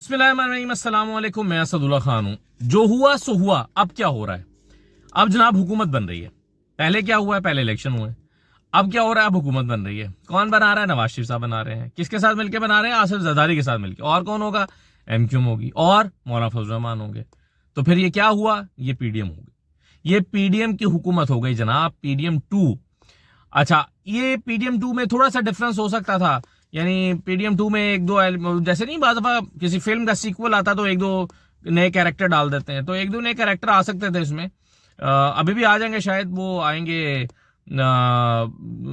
बिस्मिल्लाहिर्रहमानिर्रहीम, अस्सलाम वालेकुम। मैं असदुल्ला खान हूं। जो हुआ सो हुआ। अब क्या हो रहा है? अब जनाब हुकूमत बन रही है। पहले क्या हुआ है? पहले इलेक्शन हुए। अब क्या हो रहा है? अब हुकूमत बन रही है। कौन बना रहा है? नवाज शरीफ साहब बना रहे हैं। किसके साथ मिलकर बना रहे हैं? आसिफ जरदारी के साथ मिलकर। और कौन होगा? एमक्यूएम होगी और मौलाना फजल रहमान होंगे। तो फिर ये क्या हुआ? ये पीडीएम होगी। ये पीडीएम की हुकूमत हो गई जनाब, पीडीएम 2। अच्छा, ये पीडीएम 2 में थोड़ा सा डिफरेंस हो सकता था। यानी पीडीएम 2 में एक दो जैसे नहीं, बात दफा किसी फिल्म का सीक्वल आता तो एक दो नए कैरेक्टर डाल देते हैं, तो एक दो नए कैरेक्टर आ सकते थे इसमें। अभी भी आ जाएंगे शायद, वो आएंगे।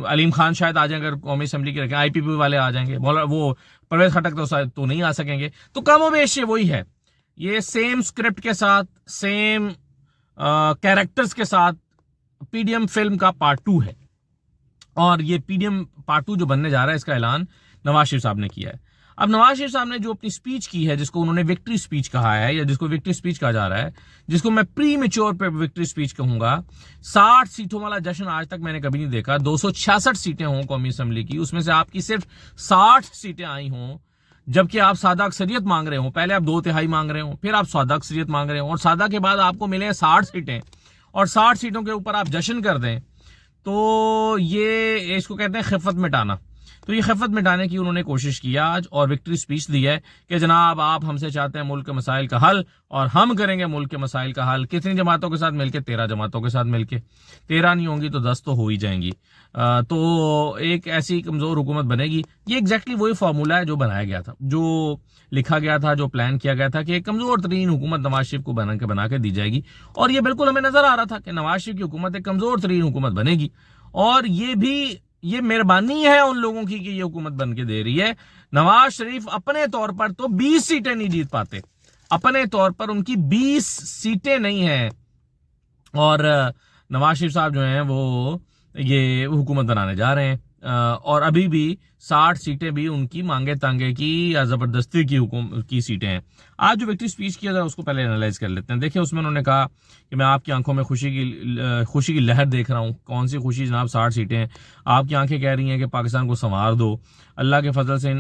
अलीम खान शायद आ जाएंगे अगर कौमी असेंबली के रखें। आईपीपी वाले आ जाएंगे। वो परवेज खटक तो शायद तो नहीं आ सकेंगे। तो कमोबेश वही है। ये सेम स्क्रिप्ट के साथ, सेम कैरेक्टर्स के साथ पीडीएम फिल्म का पार्ट 2 है। और ये पीडीएम पार्ट 2 जो बनने जा रहा है, इसका ऐलान नवाज शरीफ साहब ने किया है। अब नवाज शरीफ साहब ने जो अपनी स्पीच की है, जिसको उन्होंने विक्ट्री स्पीच कहा है, या जिसको विक्ट्री स्पीच कहा जा रहा है, जिसको मैं प्री मेच्योर पे विक्ट्री स्पीच कहूंगा। 60 सीटों वाला जश्न आज तक मैंने कभी नहीं देखा। 266 सीटें हों कौमी असेंबली की, उसमें से आपकी सिर्फ 60 सीटें आई हों, जबकि आप सादा अक्सरियत मांग रहे हो। पहले आप 2/3 मांग रहे हो, फिर आप सादा अक्सरियत मांग रहे हो, और सादा के बाद आपको मिले 60 सीटें, और 60 सीटों के ऊपर आप जश्न कर दें, तो ये इसको कहते हैं खिफत मिटाना। तो ये खिफत मिटाने की उन्होंने कोशिश की आज, और विक्ट्री स्पीच दी है कि जनाब आप हमसे चाहते हैं मुल्क के मसाइल का हल, और हम करेंगे मुल्क के मसाइल का हल। कितनी जमातों के साथ मिलके? 13 जमातों के साथ मिलके। 13 नहीं होंगी तो 10 तो हो ही जाएंगी। तो एक ऐसी कमजोर हुकूमत बनेगी। ये एग्जैक्टली वही फार्मूला है जो बनाया गया था, जो लिखा गया था, जो प्लान किया गया था कि एक कमजोर तरीन हुकूमत नवाज शरीफ को बना के दी जाएगी। और ये बिल्कुल हमें नजर आ रहा था कि नवाज शरीफ की हुकूमत एक कमजोर तरीन हुकूमत बनेगी। और ये मेहरबानी है उन लोगों की कि ये हुकूमत बन के दे रही है। नवाज शरीफ अपने तौर पर तो 20 सीटें नहीं जीत पाते। अपने तौर पर उनकी 20 सीटें नहीं है। और नवाज शरीफ साहब जो हैं वो ये हुकूमत बनाने जा रहे हैं। और अभी भी 60 सीटें भी उनकी मांगे तांगे की या जबरदस्ती की सीटें हैं। आज जो विक्ट्री स्पीच किया था उसको पहले एनालाइज कर लेते हैं। देखिए, उसमें उन्होंने कहा कि मैं आपकी आंखों में खुशी की लहर देख रहा हूं। कौन सी खुशी जनाब? 60 सीटें हैं। आपकी आंखें कह रही हैं कि पाकिस्तान को संवार दो। अल्लाह के फजल से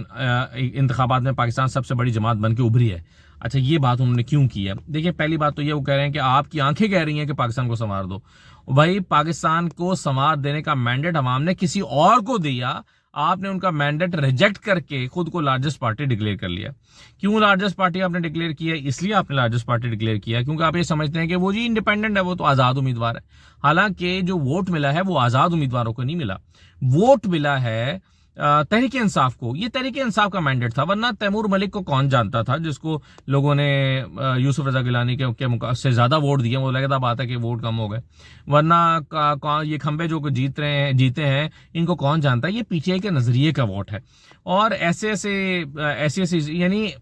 इंतखाबात में पाकिस्तान सबसे बड़ी जमात बन के उभरी है। अच्छा, ये बात उन्होंने क्यों की है? देखिए, पहली बात तो ये वो कह रहे हैं कि आपकी आंखें कह रही हैं कि पाकिस्तान को संवार दो। भाई, पाकिस्तान को संवार देने का मैंडेट अवाम ने किसी और को दिया। आपने उनका मैंडेट रिजेक्ट करके खुद को लार्जेस्ट पार्टी डिक्लेयर कर लिया। क्यों लार्जेस्ट पार्टी आपने डिक्लेयर किया? इसलिए आपने लार्जेस्ट पार्टी डिक्लेयर किया क्योंकि आप ये समझते हैं कि वो जी इंडिपेंडेंट है, वो तो आजाद उम्मीदवार है। हालांकि जो वोट मिला है वो आजाद उम्मीदवारों को नहीं मिला। वोट मिला है तहरीक इंसाफ को। ये तहरीक इंसाफ का मैंडेट था, वरना तैमूर मलिक को कौन जानता था, जिसको लोगों ने यूसुफ रजा गिलानी के से ज्यादा वोट दिए। वो लगता बात है कि वोट कम हो गए, वरना ये खंबे जो जीते हैं इनको कौन जानता है? ये पीटीआई के नजरिए का वोट है। और ऐसे यानी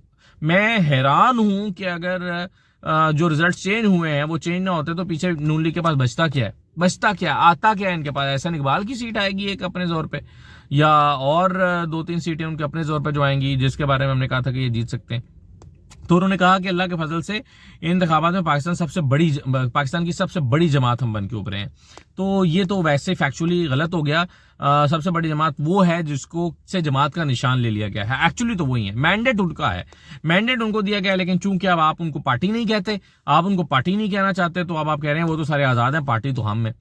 मैं हैरान हूं कि अगर जो रिजल्ट चेंज हुए हैं वो चेंज ना होते तो पीछे नून लीग के पास बचता क्या है? आता क्या है इनके पास? एहसान इकबाल की सीट आएगी एक अपने जोर पे, या और 2-3 सीटें उनके अपने जोर पे जो आएंगी, जिसके बारे में हमने कहा था कि ये जीत सकते हैं। तो उन्होंने कहा कि अल्लाह के फजल से इंतखाबात में पाकिस्तान की सबसे बड़ी जमात हम बन के उभरे हैं। तो ये तो वैसे फैक्चुअली गलत हो गया। सबसे बड़ी जमात वो है जिसको से जमात का निशान ले लिया गया है। एक्चुअली तो वही है, मैंडेट उनका है, मैंडेट उनको दिया गया है। लेकिन चूंकि अब आप उनको पार्टी नहीं कहते, आप उनको पार्टी नहीं कहना चाहते, तो अब आप कह रहे हैं वो तो सारे आजाद हैं, पार्टी तो हम है।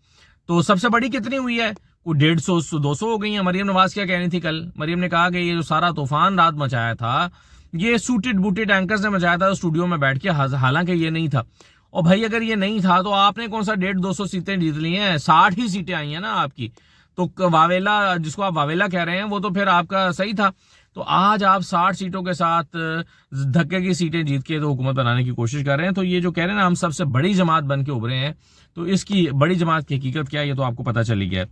तो सबसे बड़ी कितनी हुई है? कोई 150-200 हो गई है। मरियम नवाज क्या कह रही थी कल? मरियम ने कहा कि ये जो सारा तूफान रात मचाया था, ये सूटेड बूटेड एंकर्स ने मचाया था स्टूडियो में बैठ के। हालांकि ये नहीं था। और भाई, अगर ये नहीं था तो आपने कौन सा 150-200 सीटें जीत ली हैं? 60 ही सीटें आई हैं ना आपकी। तो वावेला, जिसको आप वावेला कह रहे हैं, वो तो फिर आपका सही था। तो आज आप 60 सीटों के साथ धक्के की सीटें जीत के तो हुकूमत बनाने की कोशिश कर रहे हैं। तो ये जो कह रहे हैं ना हम सबसे बड़ी जमात बन के उभरे हैं, तो इसकी बड़ी जमात की हकीकत क्या है ये तो आपको पता चली गया।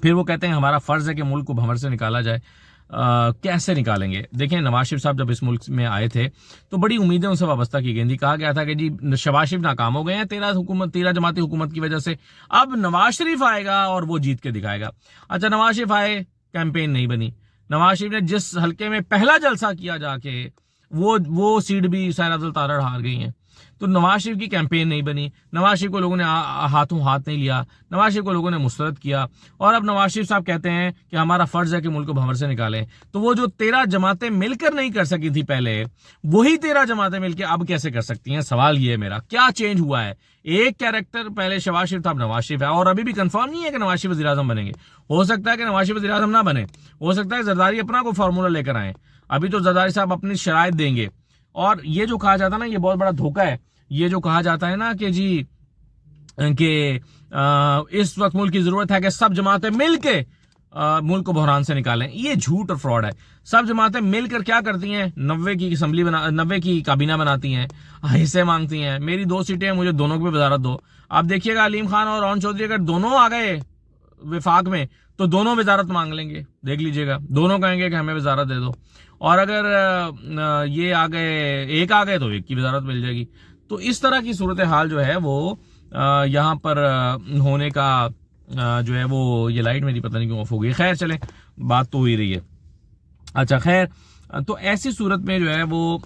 फिर वो कहते हैं हमारा फर्ज है कि मुल्क को भंवर से निकाला जाए। कैसे निकालेंगे? देखें, नवाज शरीफ साहब जब इस मुल्क में आए थे तो बड़ी उम्मीदें उनसे वाबस्ता की गई थी। कहा गया था कि जी शहबाज शरीफ नाकाम हो गए हैं 13 जमाती हुकूमत की वजह से, अब नवाज शरीफ आएगा और वो जीत के दिखाएगा। अच्छा, नवाज शरीफ आए, कैंपेन नहीं बनी। नवाज शरीफ ने जिस हल्के में पहला जलसा किया जाके, वो सीट भी सायरा अब्दुल तारड़ हार गई हैं। तो नवाज शरीफ की कैंपेन नहीं बनी, नवाज शरीफ को लोगों ने हाथों हाथ नहीं लिया, नवाज शरीफ को लोगों ने मुस्तरद किया। और अब नवाज शरीफ साहब कहते हैं कि हमारा फर्ज है कि मुल्क को भंवर से निकालें। तो वो जो 13 जमातें मिलकर नहीं कर सकी थी पहले, वही 13 जमातें मिलकर अब कैसे कर सकती हैं? सवाल ये है मेरा, क्या चेंज हुआ है? एक कैरेक्टर पहले शहबाज शरीफ था, अब नवाज शरीफ है, और अभी भी कंफर्म नहीं है कि नवाज शरीफ वज़ीर आज़म बनेंगे। हो सकता है कि नवाज शरीफ वज़ीर आज़म ना बने, हो सकता है जरदारी अपना कोई फार्मूला लेकर आए। अभी तो जरदारी साहब अपनी शराइत देंगे। और ये जो कहा जाता है ना, ये बहुत बड़ा धोखा है। ये जो कहा जाता है ना कि जी कि इस वक्त मुल्क की जरूरत है कि सब जमातें मिलके मुल्क को बहरान से निकालें, ये झूठ और फ्रॉड है। सब जमातें मिलकर क्या करती हैं? 90 की काबीना बनाती हैं, हिस्से मांगती हैं। मेरी 2 सीटें हैं, मुझे दोनों की वजारत दो। आप देखिएगा अलीम खान और रौन चौधरी अगर दोनों आ गए विफाक में तो दोनों वजारत मांग लेंगे, देख लीजिएगा। दोनों कहेंगे कि हमें वजारत दे दो। और अगर ये आ गए, एक आ गए तो एक की वजारत मिल जाएगी। तो इस तरह की सूरत हाल जो है वो यहाँ पर होने का जो है वो, ये लाइट मेरी पता नहीं क्यों ऑफ हो गई। खैर चलें, बात तो हो ही रही है। अच्छा खैर, तो ऐसी सूरत में जो है वो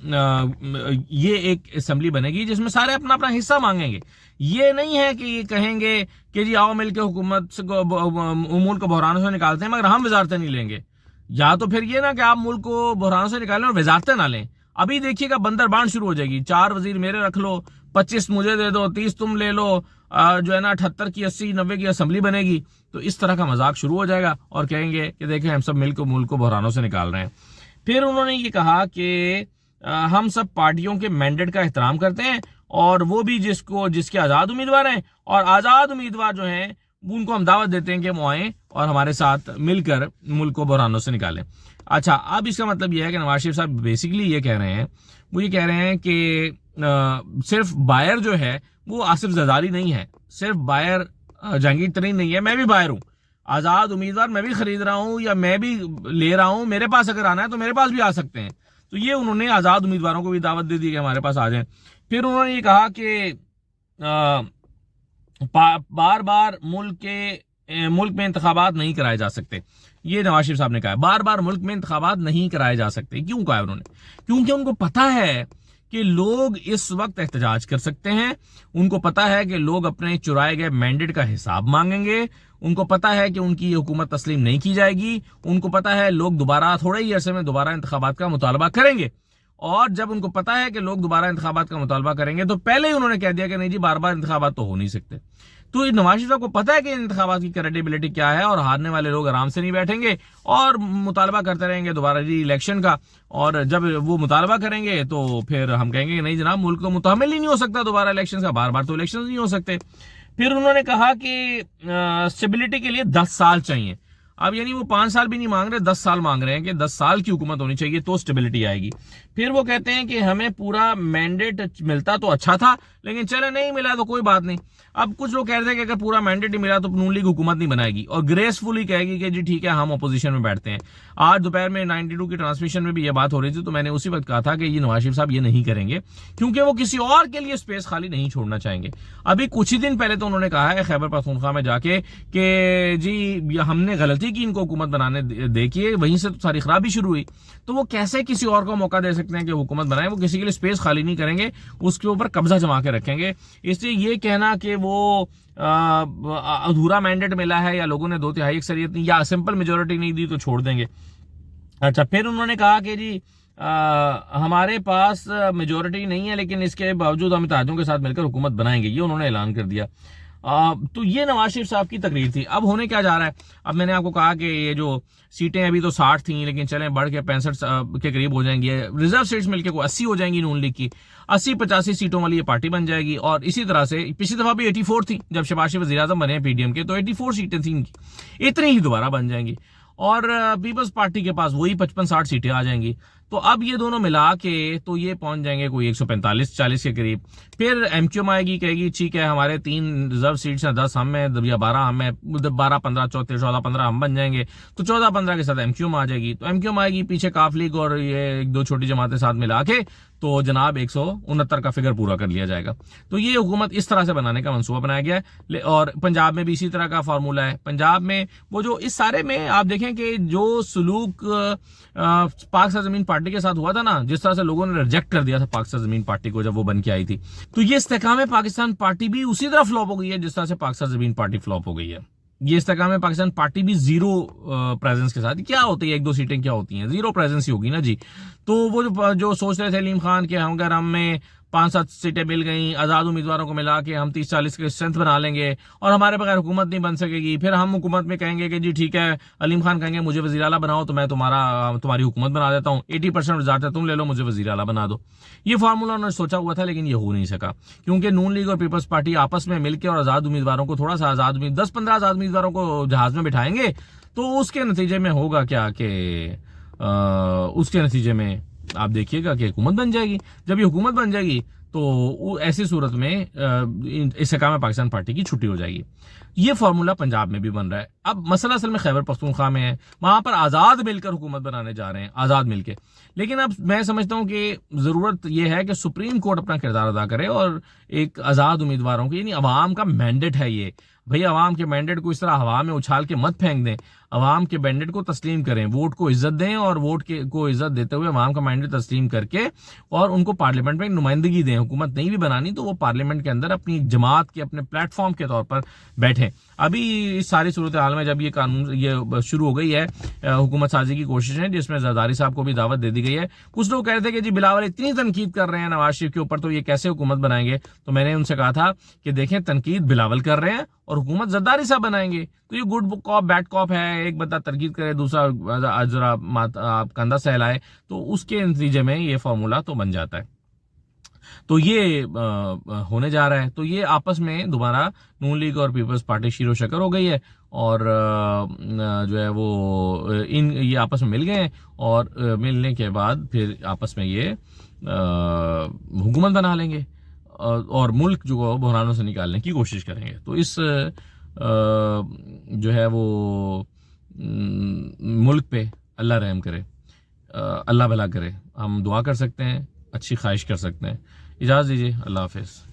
ये एक असेंबली बनेगी जिसमें सारे अपना अपना हिस्सा मांगेंगे। ये नहीं है कि ये कहेंगे कि जी आओ मिलकर हुकूमत मुल्क को बहरानों से निकालते हैं मगर हम वजारतें नहीं लेंगे। या तो फिर ये ना कि आप मुल्क को बहरानों से निकालें और वजारतें ना लें। अभी देखिएगा बंदर बांट शुरू हो जाएगी, 4 वजीर मेरे रख लो, 25 मुझे दे दो, 30 तुम ले लो, जो है ना 78 की 80 90 की असेंबली बनेगी। तो इस तरह का मजाक शुरू हो जाएगा और कहेंगे कि देखें हम सब मिलकर मुल्क को बहरानों से निकाल रहे हैं। फिर उन्होंने ये कहा कि हम सब पार्टियों के मैंडेट का एहतराम करते हैं और वो भी जिसके आज़ाद उम्मीदवार हैं, और आज़ाद उम्मीदवार जो हैं उनको हम दावत देते हैं कि वो आएँ और हमारे साथ मिलकर मुल्क को बहरानों से निकालें। अच्छा, अब इसका मतलब यह है कि नवाज शरीफ साहब बेसिकली ये कह रहे हैं, वो ये कह रहे हैं कि सिर्फ बायर जो है वो आसिफ जरदारी नहीं है, सिर्फ बायर जहांगीर तरीन नहीं है, मैं भी बायर हूँ। आज़ाद उम्मीदवार मैं भी खरीद रहा हूँ या मैं भी ले रहा हूँ, मेरे पास अगर आना है तो मेरे पास भी आ सकते हैं। तो ये उन्होंने आज़ाद उम्मीदवारों को भी दावत दे दी कि हमारे पास आ जाएं। फिर उन्होंने ये कहा कि बार बार मुल्क में इंतखाबात नहीं कराए जा सकते। ये नवाज शरीफ साहब ने कहा, बार बार मुल्क में इंतखाबात नहीं कराए जा सकते। क्यों कहा उन्होंने? क्योंकि उनको पता है कि लोग इस वक्त एहतजाज कर सकते हैं, उनको पता है कि लोग अपने चुराए गए मैंडेट का हिसाब मांगेंगे, उनको पता है कि उनकी ये हुकूमत तस्लीम नहीं की जाएगी, उनको पता है लोग दोबारा थोड़े ही अरसे में दोबारा इंतखाबात का मुतालबा करेंगे। और जब उनको पता है कि लोग दोबारा इंतखाबात का मुतालबा करेंगे तो पहले ही उन्होंने कह दिया कि नहीं जी बार बार इंतखाबात तो हो नहीं सकते। तो नवाज शरीफ साहब को पता है कि इंतखाबात की क्रेडिबिलिटी क्या है और हारने वाले लोग आराम से नहीं बैठेंगे और मुतालबा करते रहेंगे दोबारा री इलेक्शन का। और जब वो मुतालबा करेंगे तो फिर हम कहेंगे नहीं जनाब मुल्क को मुतहम्मिल ही नहीं हो सकता दोबारा इलेक्शन का, बार बार तो इलेक्शन नहीं हो सकते। फिर उन्होंने कहा कि स्टेबिलिटी के लिए 10 साल चाहिए। अब यानी वो 5 साल भी नहीं मांग रहे, 10 साल मांग रहे हैं कि 10 साल की हुकूमत होनी चाहिए तो स्टेबिलिटी आएगी। फिर वो कहते हैं कि हमें पूरा मैंडेट मिलता तो अच्छा था, लेकिन चले नहीं मिला तो कोई बात नहीं। अब कुछ लोग कह रहे थे कि अगर पूरा मैंडेट ही मिला तो नून लीग हुकूमत नहीं बनाएगी और ग्रेसफुली कहेगी कि जी ठीक है हम अपोजिशन में बैठते हैं। आज दोपहर में 92 की ट्रांसमिशन में भी ये बात हो रही थी, तो मैंने उसी वक्त कहा था कि ये नवाज शरीफ साहब ये नहीं करेंगे क्योंकि वो किसी और के लिए स्पेस खाली नहीं छोड़ना चाहेंगे। अभी कुछ ही दिन पहले तो उन्होंने कहा है खैबर पख्तूनख्वा में जाके कि जी हमने गलती की इनको हुकूमत बनाने देखिए, वहीं से तो सारी खराबी शुरू हुई। तो वो कैसे किसी और को मौका दे सकते हैं कि हुकूमत बनाए? वो किसी के लिए स्पेस खाली नहीं करेंगे, उसके ऊपर कब्जा जमा के रखेंगे। इसलिए ये कहना कि वो अधूरा मैंडेट मिला है या लोगों ने 2/3 अक्सरियत नहीं या सिंपल मेजोरिटी नहीं दी तो छोड़ देंगे। अच्छा, फिर उन्होंने कहा कि जी हमारे पास मेजोरिटी नहीं है लेकिन इसके बावजूद हम इत्तेहादियों के साथ मिलकर हुकूमत बनाएंगे, ये उन्होंने ऐलान कर दिया। तो ये नवाज शरीफ साहब की तकरीर थी। अब होने क्या जा रहा है? अब मैंने आपको कहा कि ये जो सीटें अभी तो 60 थी लेकिन चलें बढ़ के 65 के करीब हो जाएंगी, रिजर्व सीट्स मिलकर को 80 हो जाएंगी। नून लीग की 80-85 सीटों वाली ये पार्टी बन जाएगी। और इसी तरह से पिछली दफा भी 84 थी जब शहबाज शरीफ वज़ीर आज़म बने पीडीएम के, तो 84 सीटें थी इनकी, इतनी ही दोबारा बन जाएंगी। और पीपल्स पार्टी के पास वही 55-60 सीटें आ जाएंगी। तो अब ये दोनों मिला के तो ये पहुंच जाएंगे कोई 145-40 के करीब। फिर एमक्यूएम आएगी, कहेगी ठीक है हमारे 3 रिजर्व सीट्स हैं, 10 हम हैं या 12 हम हैं, 12 15 14-15 हम बन जाएंगे। तो 14-15 के साथ एमक्यूएम आ जाएगी। तो एमक्यूएम आएगी, पीछे काफ लीग और ये 1-2 छोटी जमातें साथ मिला के तो जनाब 169 का फिगर पूरा कर लिया जाएगा। तो ये हुकूमत इस तरह से बनाने का मंसूबा बनाया गया है। और पंजाब में भी इसी तरह का फार्मूला है। पंजाब में वो जो इस सारे में आप देखें कि जो सलूक पाक सरजमीन पार्टी पार्टी के साथ हुआ था ना, जिस तरह से लोगों ने रिजेक्ट कर दिया था पाकिस्तान ज़मीन पार्टी को जब वो बन के आई थी, तो ये इस्तेकाम पाकिस्तान पार्टी भी उसी तरह फ्लॉप हो गई है जिस तरह से पाकिस्तान ज़मीन पार्टी फ्लॉप हो गई है। ये इस्तेकाम पाकिस्तान पार्टी भी जीरो प्रेजेंस के साथ, क्या होती है 1-2 सीटें क्या होती हैं, जीरो प्रेजेंस ही होगी ना जी। तो वो जो सोच रहे थे अलीम खान के हम अगर हमें 5-7 सीटें मिल गई, आज़ाद उम्मीदवारों को मिला के हम 30-40 के स्ट्रेंथ बना लेंगे और हमारे बगैर हुकूमत नहीं बन सकेगी, फिर हम हुकूमत में कहेंगे कि जी ठीक है, अलीम खान कहेंगे मुझे वज़ीर आला बनाओ तो मैं तुम्हारी हुकूमत बना देता हूँ, 80% वज़ारत तुम ले लो, मुझे वज़ीर आला बना दो। ये फार्मूला उन्होंने सोचा हुआ था लेकिन ये हो नहीं सका, क्योंकि नून लीग और पीपल्स पार्टी आपस में मिलकर और आज़ाद उम्मीदवारों को थोड़ा सा 10-15 आज़ाद उम्मीदवारों को जहाज में बिठाएंगे, तो उसके नतीजे में होगा क्या कि उसके नतीजे में आप देखिएगा कि हुकूमत बन जाएगी। जब ये हुकूमत बन जाएगी तो ऐसी सूरत में इस्तेकाम पाकिस्तान पार्टी की छुट्टी हो जाएगी। ये फार्मूला पंजाब में भी बन रहा है। अब मसला असल में खैबर पख्तूनख्वा में है, वहां पर आज़ाद मिलकर हुकूमत बनाने जा रहे हैं, आज़ाद मिलके। लेकिन अब मैं समझता हूं कि ज़रूरत यह है कि सुप्रीम कोर्ट अपना किरदार अदा करे और एक आज़ाद उम्मीदवारों की, यानी अवाम का मैंडेट है ये, भाई अवाम के मैंडेट को इस तरह हवा में उछाल के मत फेंक दें, अवाम के मैंडेट को तस्लीम करें, वोट को इज्जत दें और वोट को इज्जत देते हुए अवाम का मैंडेट तस्लीम करके और उनको पार्लियामेंट में नुमाइंदगी दें। हुकूमत नहीं भी बनानी तो वो पार्लियामेंट के अंदर अपनी जमात के अपने प्लेटफॉर्म के तौर पर बैठें। अभी इस सारी सूरत हाल में जब ये कानून ये शुरू हो गई है हुकूमत साजी की कोशिशें, जिसमें जरदारी साहब को भी दावत दे दी गई है। कुछ लोग कह रहे थे कि जी बिलावल इतनी तनकीद कर रहे हैं नवाज शरीफ के ऊपर तो ये कैसे हुकूमत बनाएंगे, तो मैंने उनसे कहा था कि देखें तनकीद बिलावल कर रहे हैं और हुकूमत जरदारी साहब बनाएंगे, तो ये गुड कॉप बैड कॉप है, एक बंदा तनकीद करे दूसरा जरा कंधा सहलाए, तो उसके नतीजे में ये फार्मूला तो बन जाता है। तो ये होने जा रहा है। तो ये आपस में दोबारा नून लीग और पीपल्स पार्टी शीरो शकर हो गई है और जो है वो ये आपस में मिल गए हैं और मिलने के बाद फिर आपस में ये हुकूमत बना लेंगे और मुल्क जो बहरानों से निकालने की कोशिश करेंगे। तो इस जो है वो मुल्क पे अल्लाह रहम करे, अल्लाह भला करे। हम दुआ कर सकते हैं, अच्छी ख्वाहिश कर सकते हैं। इजाज़त दीजिए, अल्लाह हाफ़िज़।